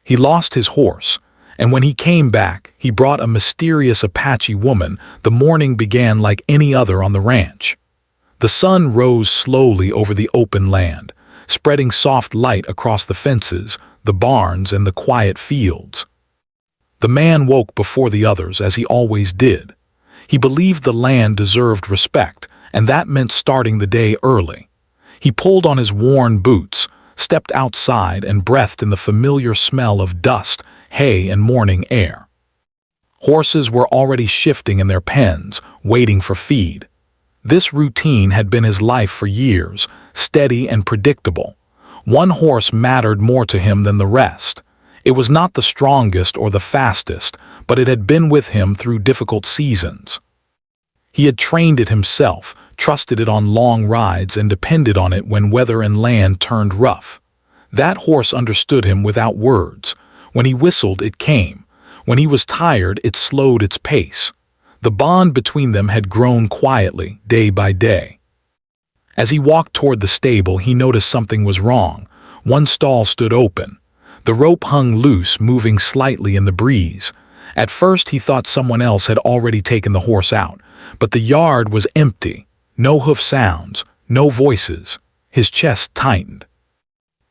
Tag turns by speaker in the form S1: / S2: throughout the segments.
S1: He lost his horse, and when he came back, he brought a mysterious Apache woman. The morning began like any other on the ranch. The sun rose slowly over the open land, spreading soft light across the fences, the barns, and the quiet fields. The man woke before the others, as he always did. He believed the land deserved respect, and that meant starting the day early. He pulled on his worn boots, stepped outside, and breathed in the familiar smell of dust, hay, and morning air. Horses were already shifting in their pens, waiting for feed. This routine had been his life for years, steady and predictable. One horse mattered more to him than the rest. It was not the strongest or the fastest, but it had been with him through difficult seasons. He had trained it himself, trusted it on long rides, and depended on it when weather and land turned rough. That horse understood him without words. When he whistled, it came. When he was tired, it slowed its pace. The bond between them had grown quietly, day by day. As he walked toward the stable, he noticed something was wrong. One stall stood open. The rope hung loose, moving slightly in the breeze. At first, he thought someone else had already taken the horse out, but the yard was empty. No hoof sounds, no voices. His chest tightened.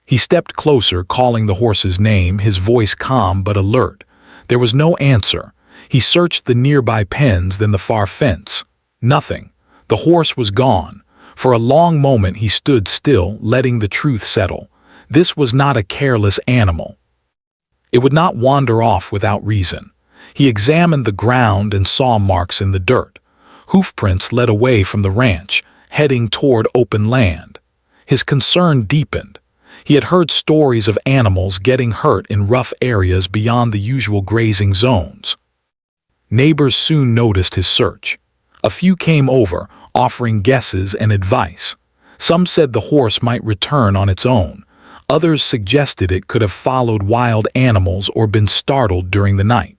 S1: He stepped closer, calling the horse's name, his voice calm but alert. There was no answer. He searched the nearby pens, then the far fence. Nothing. The horse was gone. For a long moment he stood still, letting the truth settle. This was not a careless animal. It would not wander off without reason. He examined the ground and saw marks in the dirt. Hoofprints led away from the ranch, heading toward open land. His concern deepened. He had heard stories of animals getting hurt in rough areas beyond the usual grazing zones. Neighbors soon noticed his search. A few came over, offering guesses and advice. Some said the horse might return on its own. Others suggested it could have followed wild animals or been startled during the night.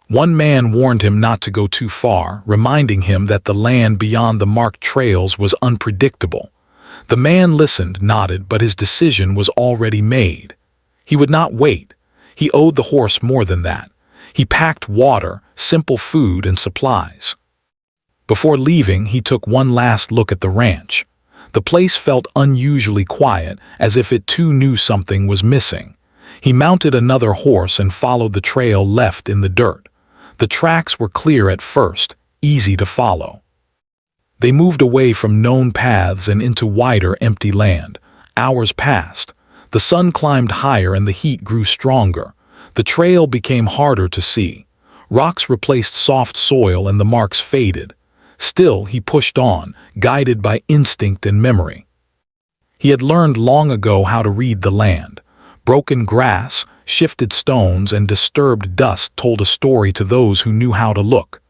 S1: One man warned him not to go too far, reminding him that the land beyond the marked trails was unpredictable. The man listened, nodded, but his decision was already made. He would not wait. He owed the horse more than that. He packed water, simple food, and supplies. Before leaving, he took one last look at the ranch. The place felt unusually quiet, as if it too knew something was missing. He mounted another horse and followed the trail left in the dirt. The tracks were clear at first, easy to follow. They moved away from known paths and into wider, empty land. Hours passed. The sun climbed higher and the heat grew stronger. The trail became harder to see. Rocks replaced soft soil and the marks faded. Still, he pushed on, guided by instinct and memory. He had learned long ago how to read the land. Broken grass, shifted stones, and disturbed dust told a story to those who knew how to look.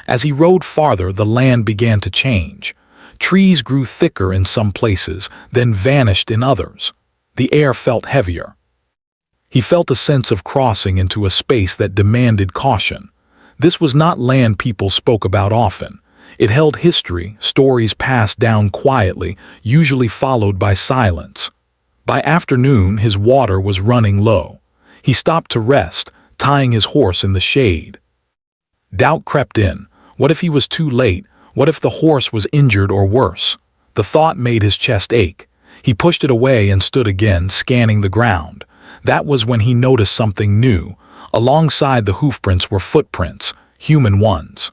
S1: As he rode farther, the land began to change. Trees grew thicker in some places, then vanished in others. The air felt heavier. He felt a sense of crossing into a space that demanded caution. This was not land people spoke about often. It held history, stories passed down quietly, usually followed by silence. By afternoon, his water was running low. He stopped to rest, tying his horse in the shade. Doubt crept in. What if he was too late? What if the horse was injured or worse? The thought made his chest ache. He pushed it away and stood again, scanning the ground. That was when he noticed something new. Alongside the hoofprints were footprints, human ones.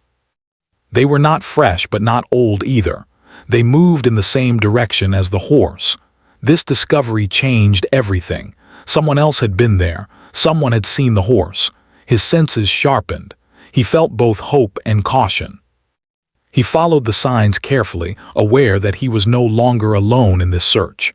S1: They were not fresh but not old either. They moved in the same direction as the horse. This discovery changed everything. Someone else had been there. Someone had seen the horse. His senses sharpened. He felt both hope and caution. He followed the signs carefully, aware that he was no longer alone in this search.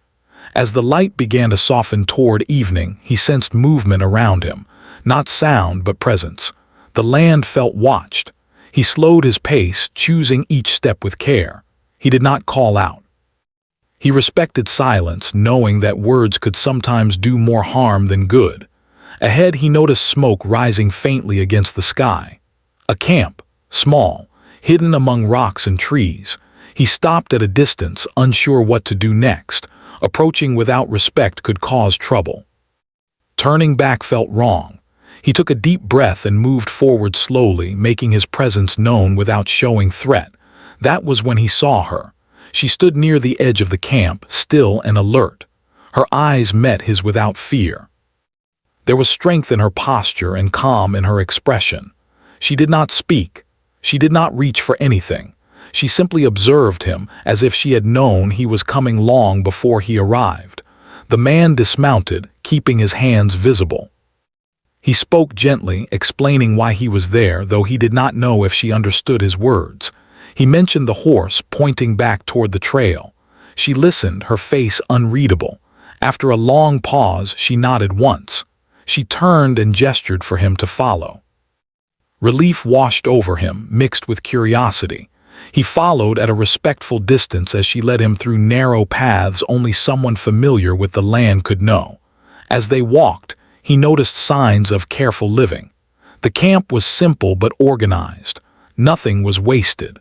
S1: As the light began to soften toward evening, he sensed movement around him. Not sound, but presence. The land felt watched. He slowed his pace, choosing each step with care. He did not call out. He respected silence, knowing that words could sometimes do more harm than good. Ahead, he noticed smoke rising faintly against the sky. A camp, small, hidden among rocks and trees. He stopped at a distance, unsure what to do next. Approaching without respect could cause trouble. Turning back felt wrong. He took a deep breath and moved forward slowly, making his presence known without showing threat. That was when he saw her. She stood near the edge of the camp, still and alert. Her eyes met his without fear. There was strength in her posture and calm in her expression. She did not speak. She did not reach for anything. She simply observed him as if she had known he was coming long before he arrived. The man dismounted, keeping his hands visible. He spoke gently, explaining why he was there, though he did not know if she understood his words. He mentioned the horse, pointing back toward the trail. She listened, her face unreadable. After a long pause, she nodded once. She turned and gestured for him to follow. Relief washed over him, mixed with curiosity. He followed at a respectful distance as she led him through narrow paths only someone familiar with the land could know. As they walked, he noticed signs of careful living. The camp was simple but organized. Nothing was wasted.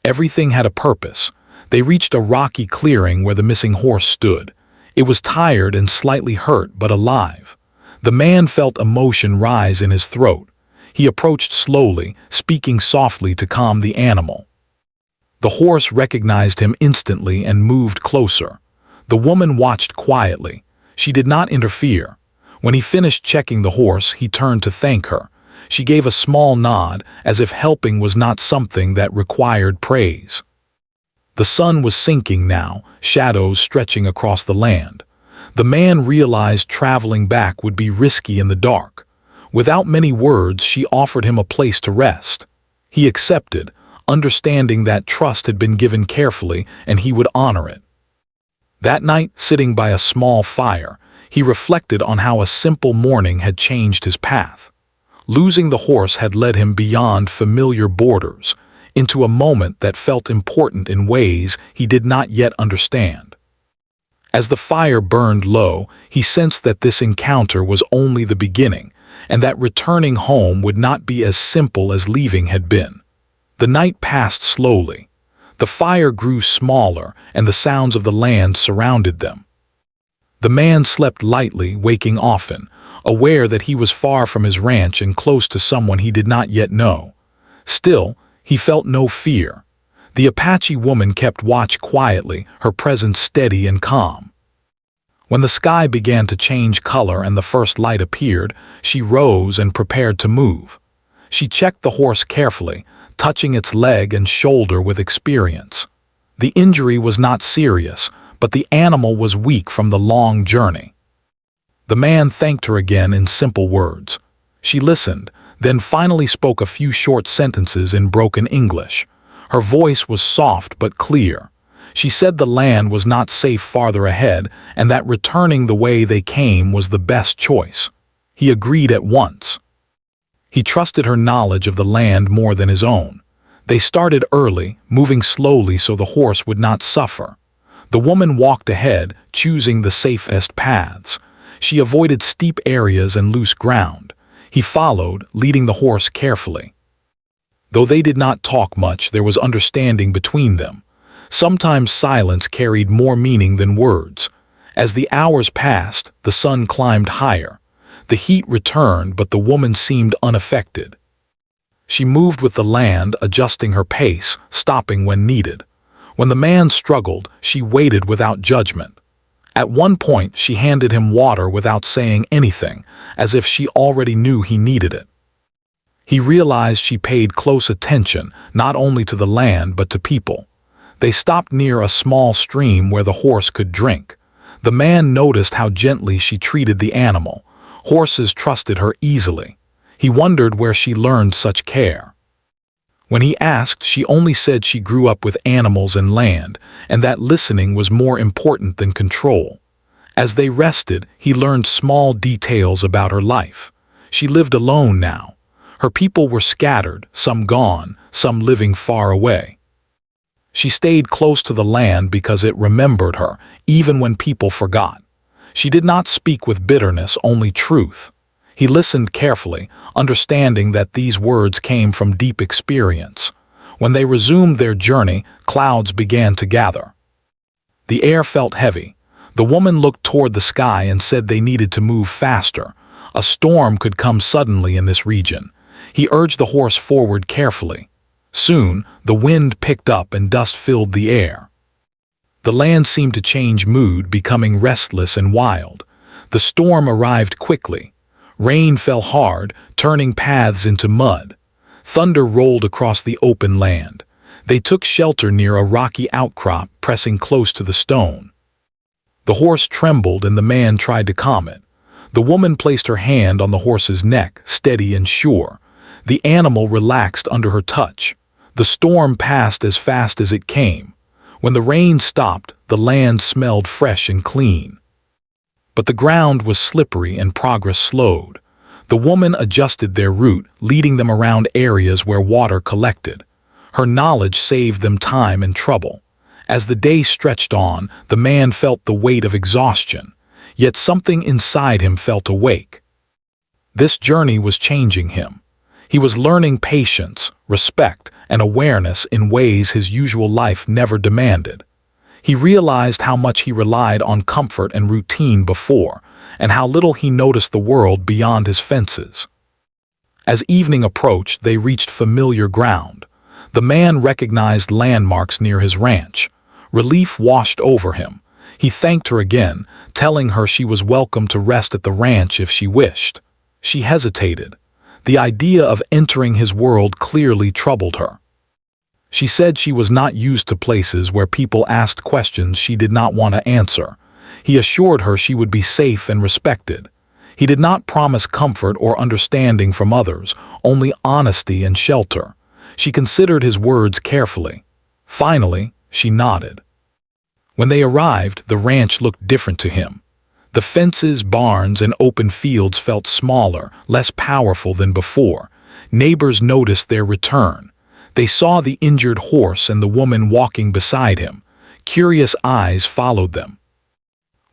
S1: Everything had a purpose. They reached a rocky clearing where the missing horse stood. It was tired and slightly hurt but alive. The man felt emotion rise in his throat. He approached slowly, speaking softly to calm the animal. The horse recognized him instantly and moved closer. The woman watched quietly. She did not interfere. When he finished checking the horse, he turned to thank her. She gave a small nod, as if helping was not something that required praise. The sun was sinking now, shadows stretching across the land. The man realized traveling back would be risky in the dark. Without many words, she offered him a place to rest. He accepted, understanding that trust had been given carefully and he would honor it. That night, sitting by a small fire, he reflected on how a simple morning had changed his path. Losing the horse had led him beyond familiar borders, into a moment that felt important in ways he did not yet understand. As the fire burned low, he sensed that this encounter was only the beginning, and that returning home would not be as simple as leaving had been. The night passed slowly. The fire grew smaller, and the sounds of the land surrounded them. The man slept lightly, waking often, aware that he was far from his ranch and close to someone he did not yet know. Still, he felt no fear. The Apache woman kept watch quietly, her presence steady and calm. When the sky began to change color and the first light appeared, she rose and prepared to move. She checked the horse carefully, touching its leg and shoulder with experience. The injury was not serious, but the animal was weak from the long journey. The man thanked her again in simple words. She listened, then finally spoke a few short sentences in broken English. Her voice was soft but clear. She said the land was not safe farther ahead and that returning the way they came was the best choice. He agreed at once. He trusted her knowledge of the land more than his own. They started early, moving slowly so the horse would not suffer. The woman walked ahead, choosing the safest paths. She avoided steep areas and loose ground. He followed, leading the horse carefully. Though they did not talk much, there was understanding between them. Sometimes silence carried more meaning than words. As the hours passed, the sun climbed higher. The heat returned, but the woman seemed unaffected. She moved with the land, adjusting her pace, stopping when needed. When the man struggled, she waited without judgment. At one point, she handed him water without saying anything, as if she already knew he needed it. He realized she paid close attention, not only to the land but to people. They stopped near a small stream where the horse could drink. The man noticed how gently she treated the animal. Horses trusted her easily. He wondered where she learned such care. When he asked, she only said she grew up with animals and land, and that listening was more important than control. As they rested, he learned small details about her life. She lived alone now. Her people were scattered, some gone, some living far away. She stayed close to the land because it remembered her, even when people forgot. She did not speak with bitterness, only truth. He listened carefully, understanding that these words came from deep experience. When they resumed their journey, clouds began to gather. The air felt heavy. The woman looked toward the sky and said they needed to move faster. A storm could come suddenly in this region. He urged the horse forward carefully. Soon, the wind picked up and dust filled the air. The land seemed to change mood, becoming restless and wild. The storm arrived quickly. Rain fell hard, turning paths into mud. Thunder rolled across the open land. They took shelter near a rocky outcrop, pressing close to the stone. The horse trembled and the man tried to calm it. The woman placed her hand on the horse's neck, steady and sure. The animal relaxed under her touch. The storm passed as fast as it came. When the rain stopped, the land smelled fresh and clean. But the ground was slippery and progress slowed. The woman adjusted their route, leading them around areas where water collected. Her knowledge saved them time and trouble. As the day stretched on, the man felt the weight of exhaustion, yet something inside him felt awake. This journey was changing him. He was learning patience, respect, and awareness in ways his usual life never demanded. He realized how much he relied on comfort and routine before, and how little he noticed the world beyond his fences. As evening approached, they reached familiar ground. The man recognized landmarks near his ranch. Relief washed over him. He thanked her again, telling her she was welcome to rest at the ranch if she wished. She hesitated. The idea of entering his world clearly troubled her. She said she was not used to places where people asked questions she did not want to answer. He assured her she would be safe and respected. He did not promise comfort or understanding from others, only honesty and shelter. She considered his words carefully. Finally, she nodded. When they arrived, the ranch looked different to him. The fences, barns, and open fields felt smaller, less powerful than before. Neighbors noticed their return. They saw the injured horse and the woman walking beside him. Curious eyes followed them.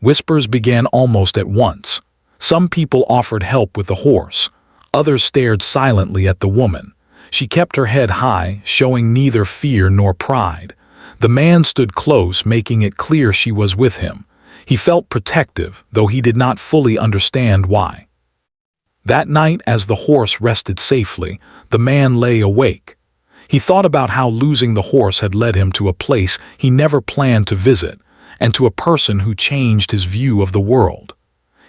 S1: Whispers began almost at once. Some people offered help with the horse. Others stared silently at the woman. She kept her head high, showing neither fear nor pride. The man stood close, making it clear she was with him. He felt protective, though he did not fully understand why. That night, as the horse rested safely, the man lay awake. He thought about how losing the horse had led him to a place he never planned to visit, and to a person who changed his view of the world.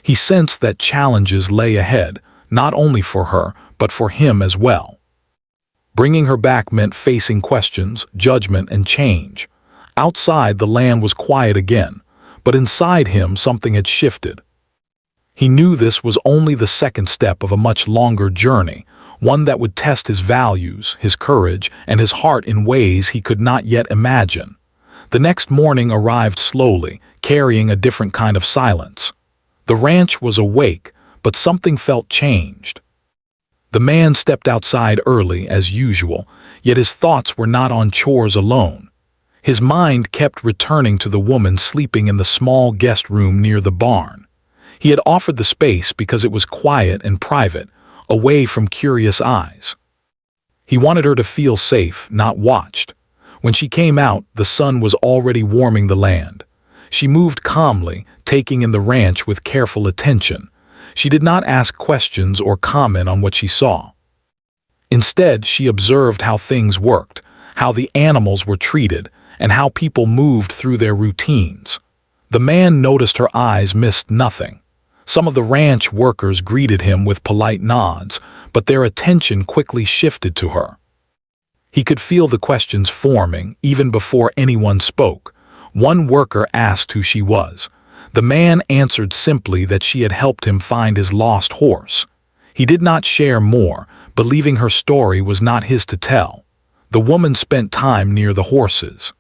S1: He sensed that challenges lay ahead, not only for her, but for him as well. Bringing her back meant facing questions, judgment, and change. Outside, the land was quiet again, but inside him something had shifted. He knew this was only the second step of a much longer journey, one that would test his values, his courage, and his heart in ways he could not yet imagine. The next morning arrived slowly, carrying a different kind of silence. The ranch was awake, but something felt changed. The man stepped outside early, as usual, yet his thoughts were not on chores alone. His mind kept returning to the woman sleeping in the small guest room near the barn. He had offered the space because it was quiet and private, away from curious eyes. He wanted her to feel safe, not watched. When she came out, the sun was already warming the land. She moved calmly, taking in the ranch with careful attention. She did not ask questions or comment on what she saw. Instead, she observed how things worked, how the animals were treated, and how people moved through their routines. The man noticed her eyes missed nothing. Some of the ranch workers greeted him with polite nods, but their attention quickly shifted to her. He could feel the questions forming, even before anyone spoke. One worker asked who she was. The man answered simply that she had helped him find his lost horse. He did not share more, believing her story was not his to tell. The woman spent time near the horses.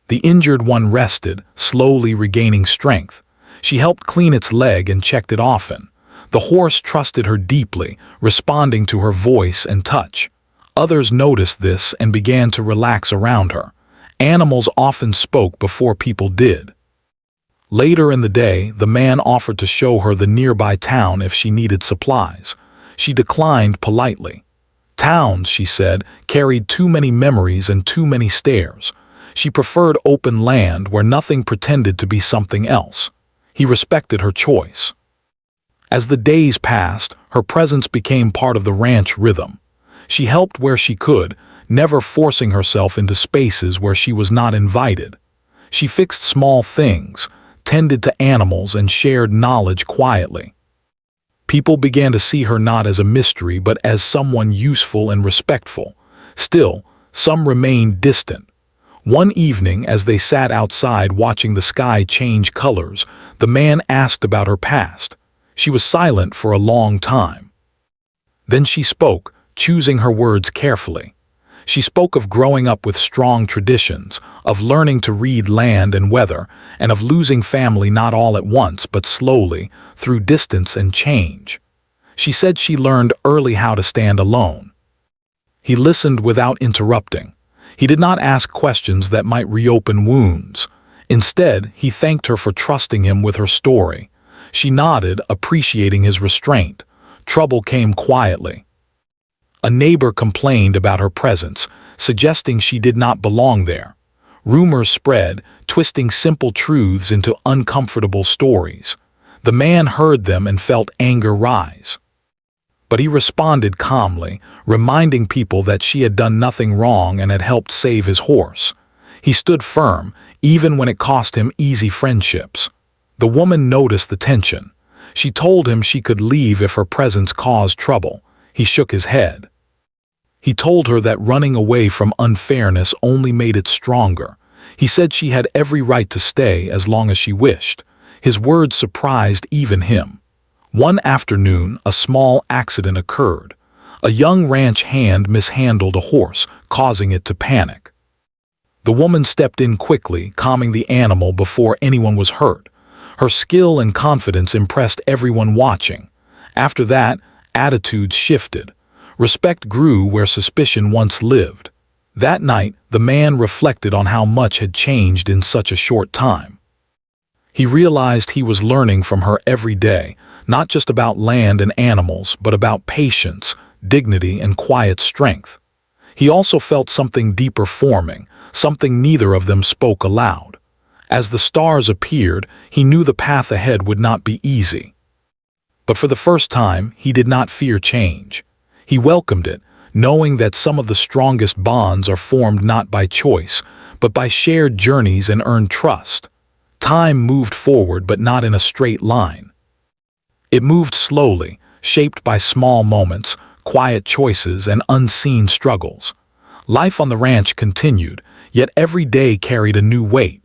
S1: The injured one rested, slowly regaining strength. She helped clean its leg and checked it often. The horse trusted her deeply, responding to her voice and touch. Others noticed this and began to relax around her. Animals often spoke before people did. Later in the day, the man offered to show her the nearby town if she needed supplies. She declined politely. Towns, she said, carried too many memories and too many stares. She preferred open land where nothing pretended to be something else. He respected her choice. As the days passed, her presence became part of the ranch rhythm. She helped where she could, never forcing herself into spaces where she was not invited. She fixed small things, tended to animals, and shared knowledge quietly. People began to see her not as a mystery but as someone useful and respectful. Still, some remained distant. One evening, as they sat outside watching the sky change colors, the man asked about her past. She was silent for a long time. Then she spoke, choosing her words carefully. She spoke of growing up with strong traditions, of learning to read land and weather, and of losing family not all at once but slowly, through distance and change. She said she learned early how to stand alone. He listened without interrupting. He did not ask questions that might reopen wounds. Instead, he thanked her for trusting him with her story. She nodded, appreciating his restraint. Trouble came quietly. A neighbor complained about her presence, suggesting she did not belong there. Rumors spread, twisting simple truths into uncomfortable stories. The man heard them and felt anger rise. But he responded calmly, reminding people that she had done nothing wrong and had helped save his horse. He stood firm, even when it cost him easy friendships. The woman noticed the tension. She told him she could leave if her presence caused trouble. He shook his head. He told her that running away from unfairness only made it stronger. He said she had every right to stay as long as she wished. His words surprised even him. One afternoon, a small accident occurred. A young ranch hand mishandled a horse, causing it to panic. The woman stepped in quickly, calming the animal before anyone was hurt. Her skill and confidence impressed everyone watching. After that, attitudes shifted. Respect grew where suspicion once lived. That night, the man reflected on how much had changed in such a short time. He realized he was learning from her every day, not just about land and animals, but about patience, dignity, and quiet strength. He also felt something deeper forming, something neither of them spoke aloud. As the stars appeared, he knew the path ahead would not be easy. But for the first time, he did not fear change. He welcomed it, knowing that some of the strongest bonds are formed not by choice, but by shared journeys and earned trust. Time moved forward, but not in a straight line. It moved slowly, shaped by small moments, quiet choices, and unseen struggles. Life on the ranch continued, yet every day carried a new weight.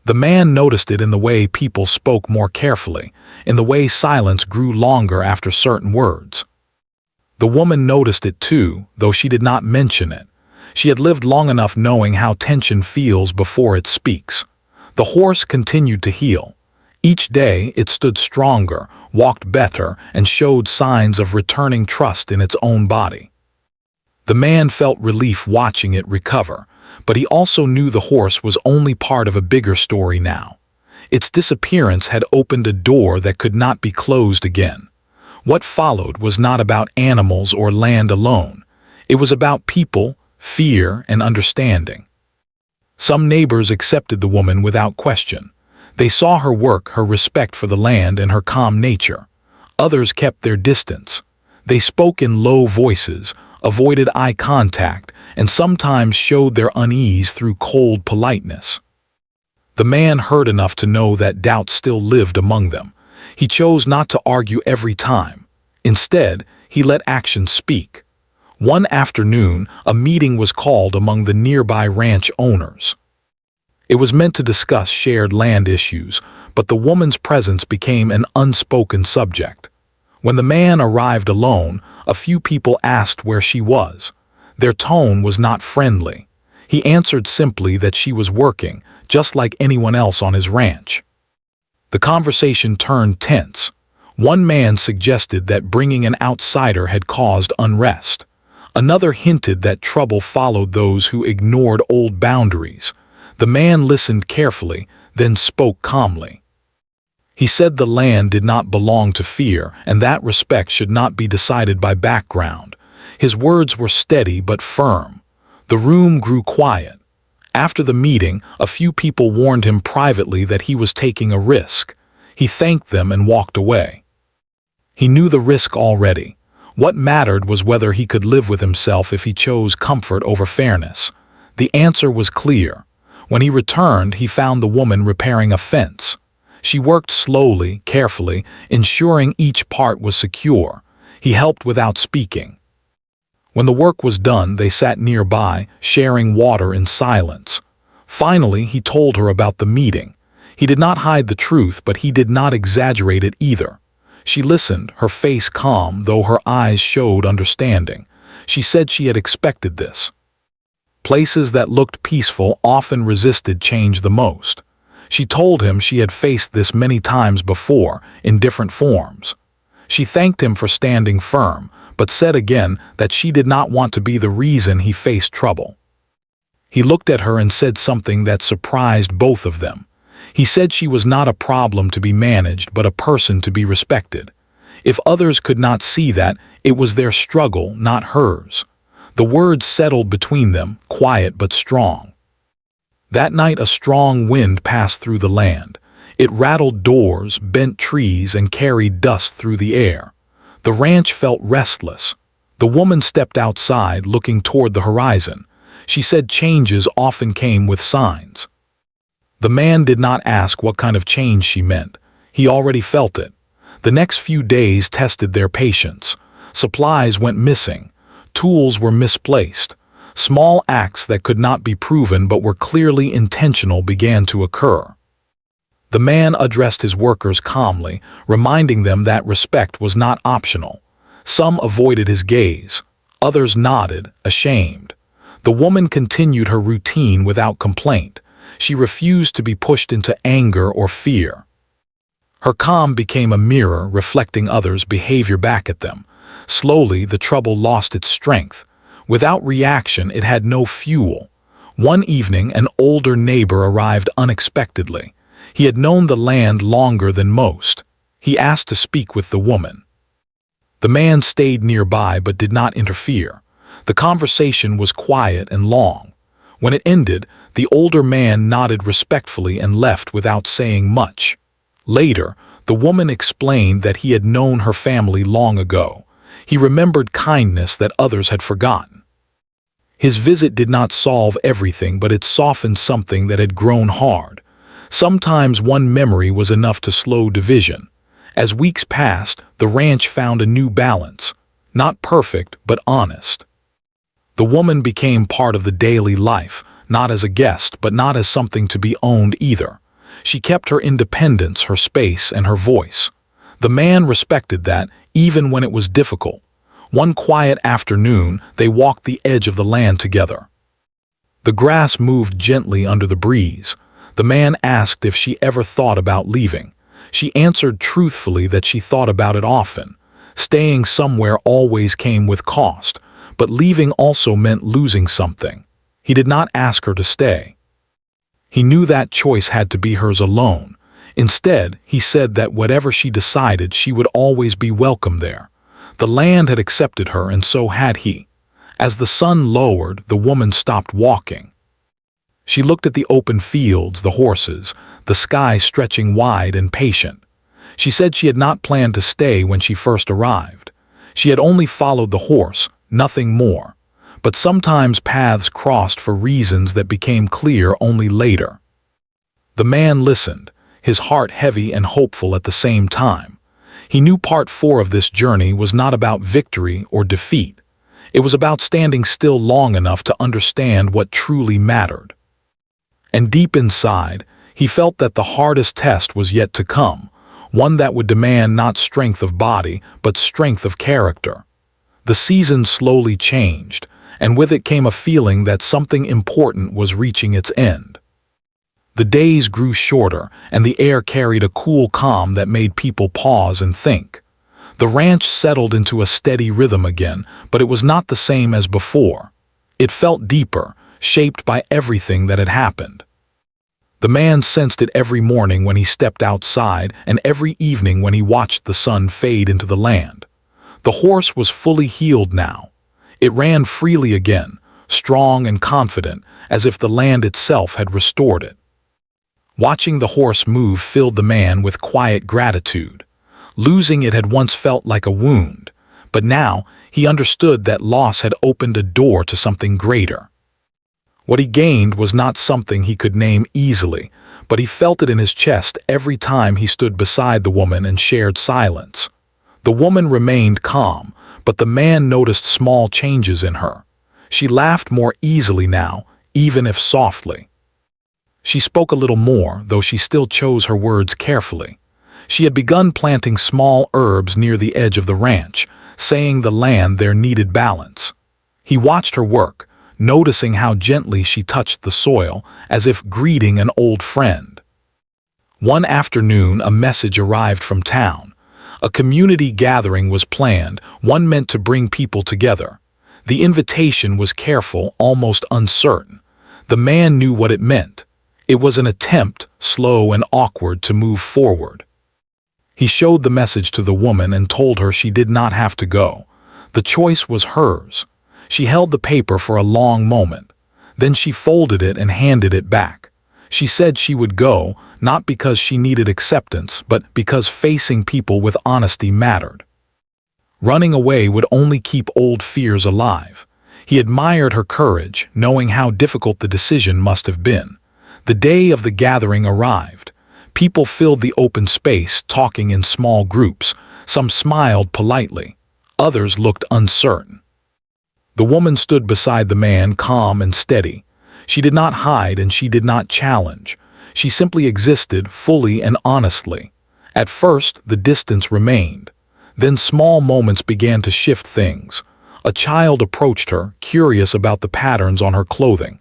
S1: The man noticed it in the way people spoke more carefully, in the way silence grew longer after certain words. The woman noticed it too, though she did not mention it. She had lived long enough knowing how tension feels before it speaks. The horse continued to heal. Each day it stood stronger, walked better, and showed signs of returning trust in its own body. The man felt relief watching it recover, but he also knew the horse was only part of a bigger story now. Its disappearance had opened a door that could not be closed again. What followed was not about animals or land alone. It was about people, fear, and understanding. Some neighbors accepted the woman without question. They saw her work, her respect for the land, and her calm nature. Others kept their distance. They spoke in low voices, avoided eye contact, and sometimes showed their unease through cold politeness. The man heard enough to know that doubt still lived among them. He chose not to argue every time. Instead, he let action speak. One afternoon, a meeting was called among the nearby ranch owners. It was meant to discuss shared land issues, but the woman's presence became an unspoken subject. When the man arrived alone, a few people asked where she was. Their tone was not friendly. He answered simply that she was working, just like anyone else on his ranch. The conversation turned tense. One man suggested that bringing an outsider had caused unrest. Another hinted that trouble followed those who ignored old boundaries. The man listened carefully, then spoke calmly. He said the land did not belong to fear, and that respect should not be decided by background. His words were steady but firm. The room grew quiet. After the meeting, a few people warned him privately that he was taking a risk. He thanked them and walked away. He knew the risk already. What mattered was whether he could live with himself if he chose comfort over fairness. The answer was clear. When he returned, he found the woman repairing a fence. She worked slowly, carefully, ensuring each part was secure. He helped without speaking. When the work was done, they sat nearby, sharing water in silence. Finally, he told her about the meeting. He did not hide the truth, but he did not exaggerate it either. She listened, her face calm, though her eyes showed understanding. She said she had expected this. Places that looked peaceful often resisted change the most. She told him she had faced this many times before, in different forms. She thanked him for standing firm, but said again that she did not want to be the reason he faced trouble. He looked at her and said something that surprised both of them. He said she was not a problem to be managed, but a person to be respected. If others could not see that, it was their struggle, not hers. The words settled between them, quiet but strong. That night a strong wind passed through the land. It rattled doors, bent trees, and carried dust through the air. The ranch felt restless. The woman stepped outside, looking toward the horizon. She said changes often came with signs. The man did not ask what kind of change she meant. He already felt it. The next few days tested their patience. Supplies went missing. Tools were misplaced. Small acts that could not be proven but were clearly intentional began to occur. The man addressed his workers calmly, reminding them that respect was not optional. Some avoided his gaze. Others nodded, ashamed. The woman continued her routine without complaint. She refused to be pushed into anger or fear. Her calm became a mirror reflecting others' behavior back at them. Slowly, the trouble lost its strength. Without reaction, it had no fuel. One evening, an older neighbor arrived unexpectedly. He had known the land longer than most. He asked to speak with the woman. The man stayed nearby but did not interfere. The conversation was quiet and long. When it ended, the older man nodded respectfully and left without saying much. Later, the woman explained that he had known her family long ago. He remembered kindness that others had forgotten. His visit did not solve everything, but it softened something that had grown hard. Sometimes one memory was enough to slow division. As weeks passed, the ranch found a new balance. Not perfect, but honest. The woman became part of the daily life, not as a guest, but not as something to be owned either. She kept her independence, her space, and her voice. The man respected that, even when it was difficult. One quiet afternoon, they walked the edge of the land together. The grass moved gently under the breeze. The man asked if she ever thought about leaving. She answered truthfully that she thought about it often. Staying somewhere always came with cost, but leaving also meant losing something. He did not ask her to stay. He knew that choice had to be hers alone. Instead, he said that whatever she decided, she would always be welcome there. The land had accepted her, and so had he. As the sun lowered, the woman stopped walking. She looked at the open fields, the horses, the sky stretching wide and patient. She said she had not planned to stay when she first arrived. She had only followed the horse, nothing more. But sometimes paths crossed for reasons that became clear only later. The man listened, his heart heavy and hopeful at the same time. He knew part 4 of this journey was not about victory or defeat. It was about standing still long enough to understand what truly mattered. And deep inside, he felt that the hardest test was yet to come, one that would demand not strength of body, but strength of character. The season slowly changed, and with it came a feeling that something important was reaching its end. The days grew shorter, and the air carried a cool calm that made people pause and think. The ranch settled into a steady rhythm again, but it was not the same as before. It felt deeper, shaped by everything that had happened. The man sensed it every morning when he stepped outside and every evening when he watched the sun fade into the land. The horse was fully healed now. It ran freely again, strong and confident, as if the land itself had restored it. Watching the horse move filled the man with quiet gratitude. Losing it had once felt like a wound, but now he understood that loss had opened a door to something greater. What he gained was not something he could name easily, but he felt it in his chest every time he stood beside the woman and shared silence. The woman remained calm, but the man noticed small changes in her. She laughed more easily now, even if softly. She spoke a little more, though she still chose her words carefully. She had begun planting small herbs near the edge of the ranch, saying the land there needed balance. He watched her work, noticing how gently she touched the soil, as if greeting an old friend. One afternoon, a message arrived from town. A community gathering was planned, one meant to bring people together. The invitation was careful, almost uncertain. The man knew what it meant. It was an attempt, slow and awkward, to move forward. He showed the message to the woman and told her she did not have to go. The choice was hers. She held the paper for a long moment. Then she folded it and handed it back. She said she would go, not because she needed acceptance, but because facing people with honesty mattered. Running away would only keep old fears alive. He admired her courage, knowing how difficult the decision must have been. The day of the gathering arrived. People filled the open space, talking in small groups. Some smiled politely. Others looked uncertain. The woman stood beside the man, calm and steady. She did not hide and she did not challenge. She simply existed, fully and honestly. At first, the distance remained. Then small moments began to shift things. A child approached her, curious about the patterns on her clothing.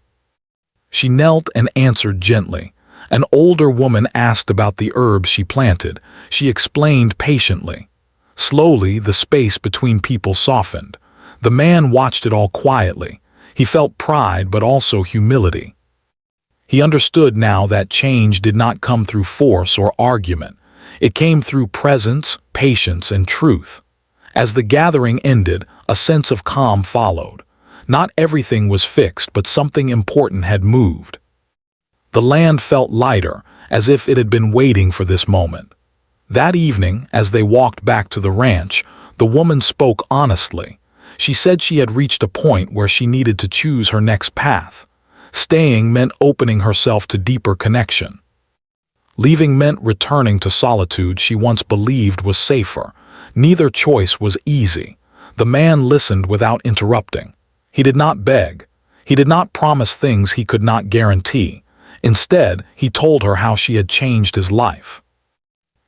S1: She knelt and answered gently. An older woman asked about the herbs she planted. She explained patiently. Slowly, the space between people softened. The man watched it all quietly. He felt pride but also humility. He understood now that change did not come through force or argument. It came through presence, patience, and truth. As the gathering ended, a sense of calm followed. Not everything was fixed, but something important had moved. The land felt lighter, as if it had been waiting for this moment. That evening, as they walked back to the ranch, the woman spoke honestly. She said she had reached a point where she needed to choose her next path. Staying meant opening herself to deeper connection. Leaving meant returning to solitude she once believed was safer. Neither choice was easy. The man listened without interrupting. He did not beg. He did not promise things he could not guarantee. Instead, he told her how she had changed his life.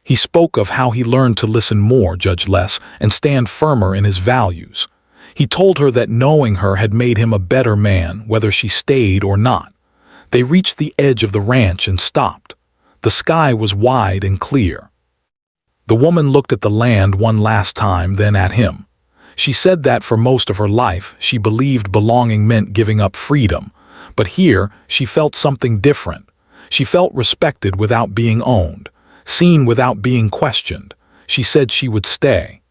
S1: He spoke of how he learned to listen more, judge less, and stand firmer in his values. He told her that knowing her had made him a better man, whether she stayed or not. They reached the edge of the ranch and stopped. The sky was wide and clear. The woman looked at the land one last time, then at him. She said that for most of her life, she believed belonging meant giving up freedom. But here, she felt something different. She felt respected without being owned, seen without being questioned. She said she would stay.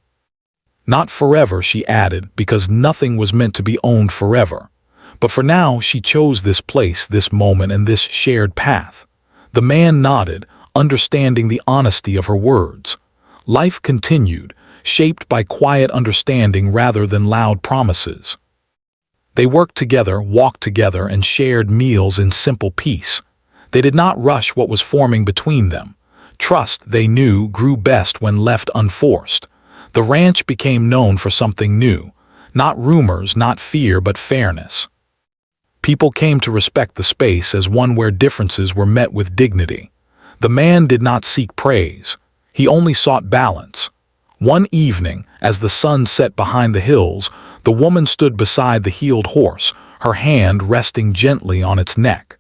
S1: Not forever, she added, because nothing was meant to be owned forever. But for now, she chose this place, this moment, and this shared path. The man nodded, understanding the honesty of her words. Life continued, shaped by quiet understanding rather than loud promises. They worked together, walked together, and shared meals in simple peace. They did not rush what was forming between them. Trust, they knew, grew best when left unforced. The ranch became known for something new. Not rumors, not fear, but fairness. People came to respect the space as one where differences were met with dignity. The man did not seek praise. He only sought balance. One evening, as the sun set behind the hills, the woman stood beside the healed horse, her hand resting gently on its neck.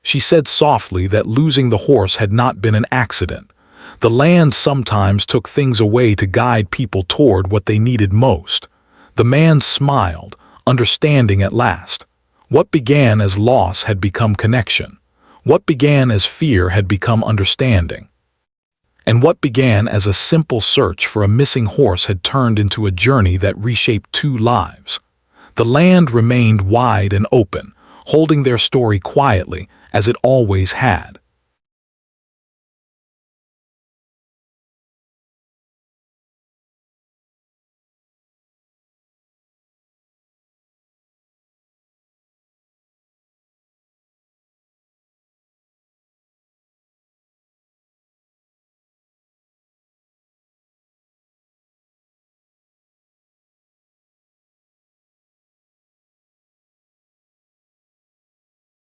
S1: She said softly that losing the horse had not been an accident. The land sometimes took things away to guide people toward what they needed most. The man smiled, understanding at last. What began as loss had become connection. What began as fear had become understanding. And what began as a simple search for a missing horse had turned into a journey that reshaped two lives. The land remained wide and open, holding their story quietly, as it always had.